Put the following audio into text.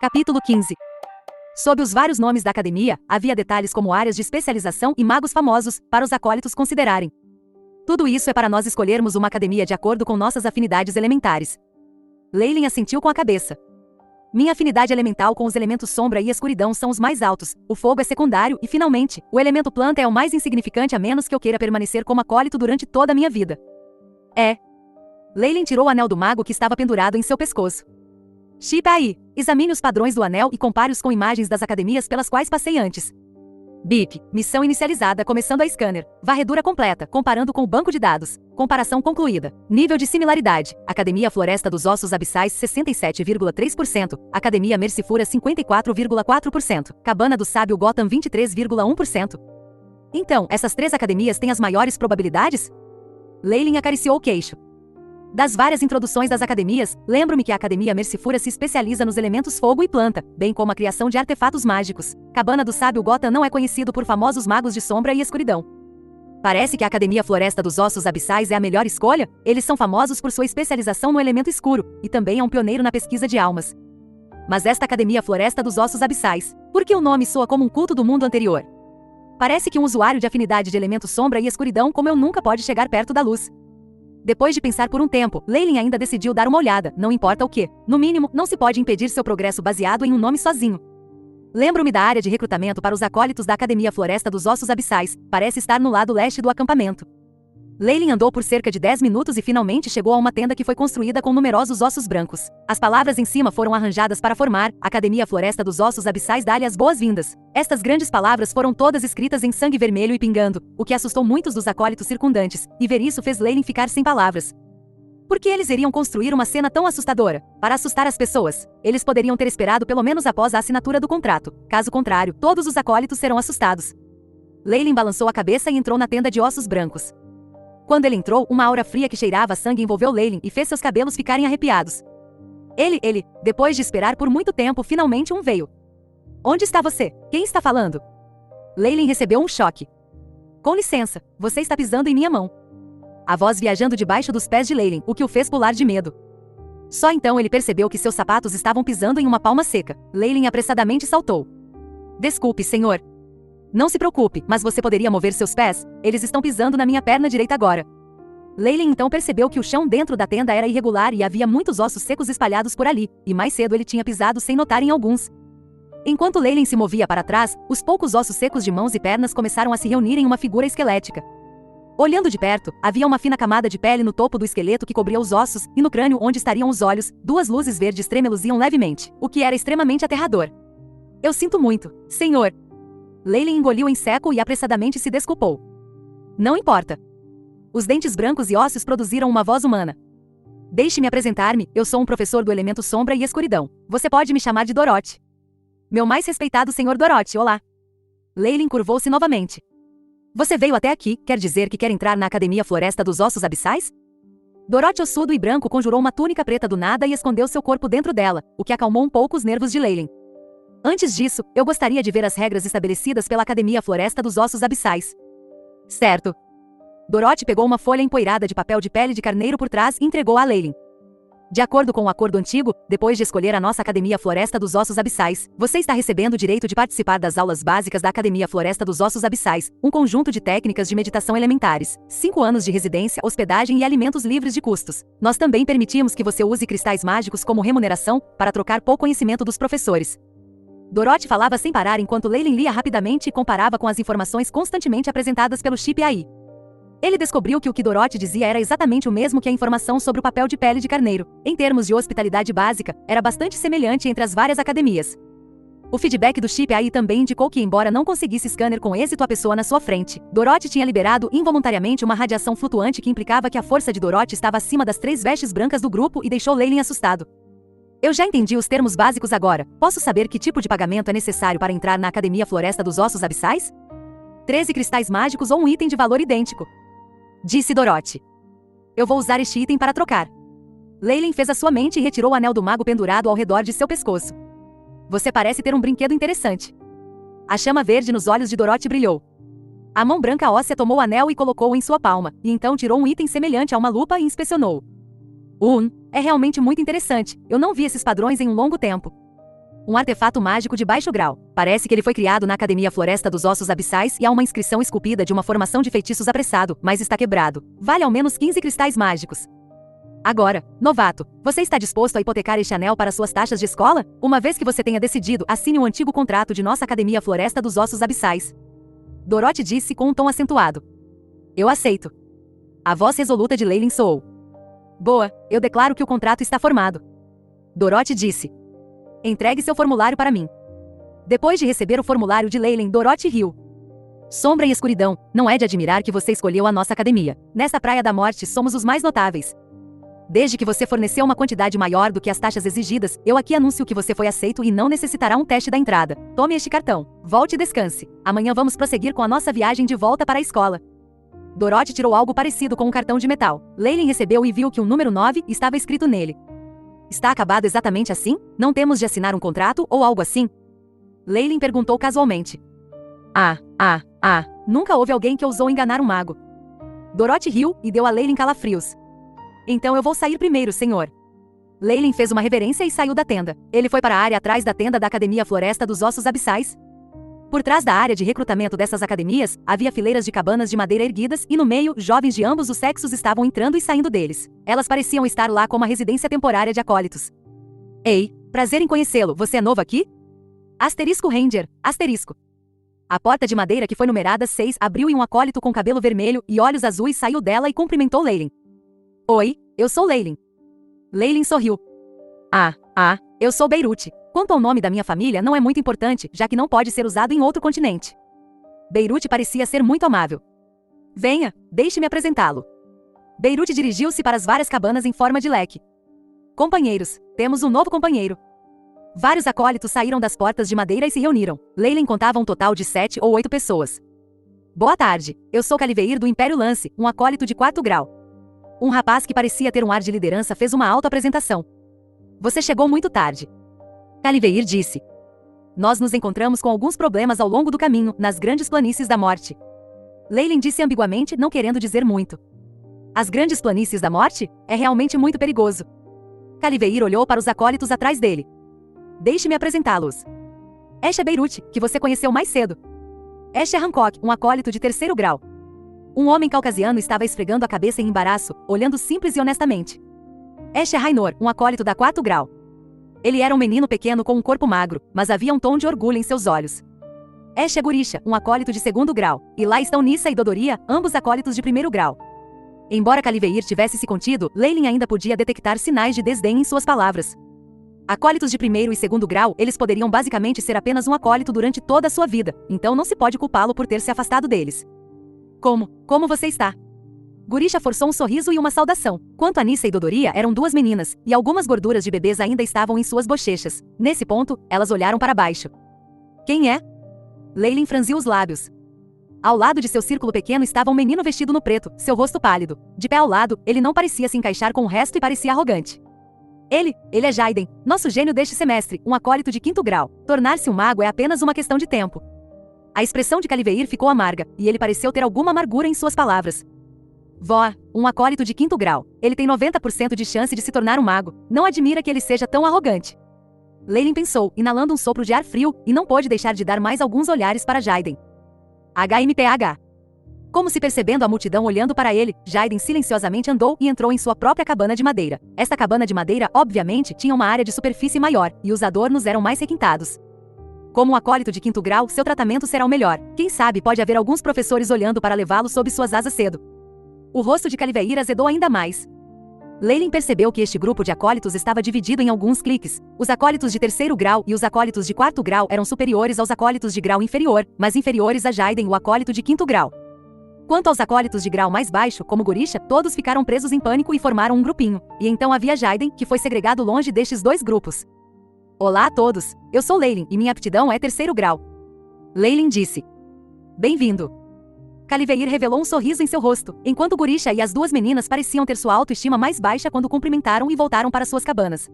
Capítulo 15. Sob os vários nomes da academia, havia detalhes como áreas de especialização e magos famosos, para os acólitos considerarem. Tudo isso é para nós escolhermos uma academia de acordo com nossas afinidades elementares. Leyline assentiu com a cabeça. Minha afinidade elemental com os elementos sombra e escuridão são os mais altos, o fogo é secundário e, finalmente, o elemento planta é o mais insignificante a menos que eu queira permanecer como acólito durante toda a minha vida. Leyline tirou o anel do mago que estava pendurado em seu pescoço. Shipai, examine os padrões do anel e compare-os com imagens das academias pelas quais passei antes. BIP, missão inicializada começando a scanner. Varredura completa, comparando com o banco de dados. Comparação concluída. Nível de similaridade. Academia Floresta dos Ossos Abissais 67,3%. Academia Mercifura 54,4%. Cabana do Sábio Gotham 23,1%. Então, essas três academias têm as maiores probabilidades? Leyline acariciou o queixo. Das várias introduções das academias, lembro-me que a Academia Mercifura se especializa nos elementos fogo e planta, bem como a criação de artefatos mágicos. Cabana do Sábio Gotham não é conhecido por famosos magos de sombra e escuridão. Parece que a Academia Floresta dos Ossos Abissais é a melhor escolha. Eles são famosos por sua especialização no elemento escuro, e também é um pioneiro na pesquisa de almas. Mas esta Academia Floresta dos Ossos Abissais, por que o nome soa como um culto do mundo anterior? Parece que um usuário de afinidade de elemento sombra e escuridão como eu nunca pode chegar perto da luz. Depois de pensar por um tempo, Leyline ainda decidiu dar uma olhada, não importa o que. No mínimo, não se pode impedir seu progresso baseado em um nome sozinho. Lembro-me da área de recrutamento para os acólitos da Academia Floresta dos Ossos Abissais, parece estar no lado leste do acampamento. Leyline andou por cerca de 10 minutos e finalmente chegou a uma tenda que foi construída com numerosos ossos brancos. As palavras em cima foram arranjadas para formar: Academia Floresta dos Ossos Abissais dá-lhe as boas-vindas. Estas grandes palavras foram todas escritas em sangue vermelho e pingando, o que assustou muitos dos acólitos circundantes, e ver isso fez Leyline ficar sem palavras. Por que eles iriam construir uma cena tão assustadora? Para assustar as pessoas. Eles poderiam ter esperado pelo menos após a assinatura do contrato. Caso contrário, todos os acólitos serão assustados. Leyline balançou a cabeça e entrou na tenda de ossos brancos. Quando ele entrou, uma aura fria que cheirava a sangue envolveu Leyline e fez seus cabelos ficarem arrepiados. Ele, depois de esperar por muito tempo, finalmente veio. Onde está você? Quem está falando? Leyline recebeu um choque. Com licença, você está pisando em minha mão. A voz viajando debaixo dos pés de Leyline, o que o fez pular de medo. Só então ele percebeu que seus sapatos estavam pisando em uma palma seca. Leyline apressadamente saltou. Desculpe, senhor. Não se preocupe, mas você poderia mover seus pés? Eles estão pisando na minha perna direita agora. Leyline então percebeu que o chão dentro da tenda era irregular e havia muitos ossos secos espalhados por ali, e mais cedo ele tinha pisado sem notar em alguns. Enquanto Leyline se movia para trás, os poucos ossos secos de mãos e pernas começaram a se reunir em uma figura esquelética. Olhando de perto, havia uma fina camada de pele no topo do esqueleto que cobria os ossos, e no crânio onde estariam os olhos, duas luzes verdes tremeluziam levemente, o que era extremamente aterrador. Eu sinto muito, senhor. Leyline engoliu em seco e apressadamente se desculpou. Não importa. Os dentes brancos e ossos produziram uma voz humana. Deixe-me apresentar-me, eu sou um professor do elemento sombra e escuridão. Você pode me chamar de Dorothy. Meu mais respeitado senhor Dorothy, olá. Leyline curvou-se novamente. Você veio até aqui, quer dizer que quer entrar na Academia Floresta dos Ossos Abissais? Dorothy ossudo e branco conjurou uma túnica preta do nada e escondeu seu corpo dentro dela, o que acalmou um pouco os nervos de Leyline. Antes disso, eu gostaria de ver as regras estabelecidas pela Academia Floresta dos Ossos Abissais. Certo. Dorothy pegou uma folha empoeirada de papel de pele de carneiro por trás e entregou a Leyline. De acordo com o acordo antigo, depois de escolher a nossa Academia Floresta dos Ossos Abissais, você está recebendo o direito de participar das aulas básicas da Academia Floresta dos Ossos Abissais, um conjunto de técnicas de meditação elementares, 5 anos de residência, hospedagem e alimentos livres de custos. Nós também permitimos que você use cristais mágicos como remuneração, para trocar pouco conhecimento dos professores. Dorothy falava sem parar enquanto Leyline lia rapidamente e comparava com as informações constantemente apresentadas pelo chip AI. Ele descobriu que o que Dorothy dizia era exatamente o mesmo que a informação sobre o papel de pele de carneiro. Em termos de hospitalidade básica, era bastante semelhante entre as várias academias. O feedback do chip AI também indicou que, embora não conseguisse scanner com êxito a pessoa na sua frente, Dorothy tinha liberado involuntariamente uma radiação flutuante que implicava que a força de Dorothy estava acima das 3 vestes brancas do grupo e deixou Leyline assustado. Eu já entendi os termos básicos agora. Posso saber que tipo de pagamento é necessário para entrar na Academia Floresta dos Ossos Abissais? 13 cristais mágicos ou um item de valor idêntico. Disse Dorothy. Eu vou usar este item para trocar. Leyline fez a sua mente e retirou o anel do mago pendurado ao redor de seu pescoço. Você parece ter um brinquedo interessante. A chama verde nos olhos de Dorothy brilhou. A mão branca óssea tomou o anel e colocou-o em sua palma, e então tirou um item semelhante a uma lupa e inspecionou. É realmente muito interessante. Eu não vi esses padrões em um longo tempo. um artefato mágico de baixo grau. Parece que ele foi criado na Academia Floresta dos Ossos Abissais e há uma inscrição esculpida de uma formação de feitiços apressado, mas está quebrado. Vale ao menos 15 cristais mágicos. Agora, novato, você está disposto a hipotecar este anel para suas taxas de escola? Uma vez que você tenha decidido, assine o antigo contrato de nossa Academia Floresta dos Ossos Abissais. Dorothy disse com um tom acentuado. Eu aceito. A voz resoluta de Leyland soou. Boa, eu declaro que o contrato está formado. Dorothy disse. Entregue seu formulário para mim. Depois de receber o formulário de Leyland, Dorothy riu. Sombra e escuridão, não é de admirar que você escolheu a nossa academia. Nessa Praia da Morte somos os mais notáveis. Desde que você forneceu uma quantidade maior do que as taxas exigidas, eu aqui anuncio que você foi aceito e não necessitará um teste da entrada. Tome este cartão. Volte e descanse. Amanhã vamos prosseguir com a nossa viagem de volta para a escola. Dorothy tirou algo parecido com um cartão de metal. Leyland recebeu e viu que o número 9 estava escrito nele. Está acabado exatamente assim? Não temos de assinar um contrato ou algo assim? Leyland perguntou casualmente. Nunca houve alguém que ousou enganar um mago. Dorothy riu e deu a Leyland calafrios. Então eu vou sair primeiro, senhor. Leyland fez uma reverência e saiu da tenda. Ele foi para a área atrás da tenda da Academia Floresta dos Ossos Abissais. Por trás da área de recrutamento dessas academias, havia fileiras de cabanas de madeira erguidas e no meio, jovens de ambos os sexos estavam entrando e saindo deles. Elas pareciam estar lá como uma residência temporária de acólitos. Ei, prazer em conhecê-lo, você é novo aqui? Asterisco Ranger, asterisco. A porta de madeira que foi numerada 6 abriu e um acólito com cabelo vermelho e olhos azuis saiu dela e cumprimentou Leyland. Oi, eu sou Leyland. Leyland sorriu. Eu sou Beirute. Quanto ao nome da minha família não é muito importante, já que não pode ser usado em outro continente. Beirute parecia ser muito amável. Venha, deixe-me apresentá-lo. Beirute dirigiu-se para as várias cabanas em forma de leque. Companheiros, temos um novo companheiro. Vários acólitos saíram das portas de madeira e se reuniram. Leyland contava um total de 7 ou 8 pessoas. Boa tarde, eu sou Caliveir do Império Lance, um acólito de 4º grau. Um rapaz que parecia ter um ar de liderança fez uma autoapresentação. Você chegou muito tarde. Caliveir disse. Nós nos encontramos com alguns problemas ao longo do caminho, nas grandes planícies da morte. Leyland disse ambiguamente, não querendo dizer muito. As grandes planícies da morte? É realmente muito perigoso. Caliveir olhou para os acólitos atrás dele. Deixe-me apresentá-los. Este é Beirute, que você conheceu mais cedo. Este é Hancock, um acólito de 3º grau. Um homem caucasiano estava esfregando a cabeça em embaraço, olhando simples e honestamente. Este é Rainor, um acólito da 4º grau. Ele era um menino pequeno com um corpo magro, mas havia um tom de orgulho em seus olhos. Este é Gurisha, um acólito de 2º grau, e lá estão Nissa e Dodoria, ambos acólitos de 1º grau. Embora Caliveir tivesse se contido, Leyland ainda podia detectar sinais de desdém em suas palavras. Acólitos de 1º e 2º grau, eles poderiam basicamente ser apenas um acólito durante toda a sua vida, então não se pode culpá-lo por ter se afastado deles. Como você está? Gurisha forçou um sorriso e uma saudação. Quanto a Nissa e Dodoria eram 2 meninas, e algumas gorduras de bebês ainda estavam em suas bochechas. Nesse ponto, elas olharam para baixo. Quem é? Leyland franziu os lábios. Ao lado de seu círculo pequeno estava um menino vestido no preto, seu rosto pálido. De pé ao lado, ele não parecia se encaixar com o resto e parecia arrogante. Ele é Jaiden, nosso gênio deste semestre, um acólito de 5º grau. Tornar-se um mago é apenas uma questão de tempo. A expressão de Caliveir ficou amarga, e ele pareceu ter alguma amargura em suas palavras. Vó, um acólito de 5º grau. Ele tem 90% de chance de se tornar um mago. Não admira que ele seja tão arrogante. Leyland pensou, inalando um sopro de ar frio, e não pôde deixar de dar mais alguns olhares para Jaiden. HMPH. Como se percebendo a multidão olhando para ele, Jaiden silenciosamente andou e entrou em sua própria cabana de madeira. Esta cabana de madeira, obviamente, tinha uma área de superfície maior, e os adornos eram mais requintados. Como um acólito de 5º grau, seu tratamento será o melhor. Quem sabe pode haver alguns professores olhando para levá-lo sob suas asas cedo. O rosto de Caliveir azedou ainda mais. Leyland percebeu que este grupo de acólitos estava dividido em alguns cliques. Os acólitos de 3º grau e os acólitos de 4º grau eram superiores aos acólitos de grau inferior, mas inferiores a Jaiden, o acólito de 5º grau. Quanto aos acólitos de grau mais baixo, como Gurisha, todos ficaram presos em pânico e formaram um grupinho. E então havia Jaiden, que foi segregado longe destes 2 grupos. Olá a todos, eu sou Leyland e minha aptidão é 3º grau. Leyland disse. Bem-vindo. Caliveir revelou um sorriso em seu rosto, enquanto Gurisha e as 2 meninas pareciam ter sua autoestima mais baixa quando cumprimentaram e voltaram para suas cabanas.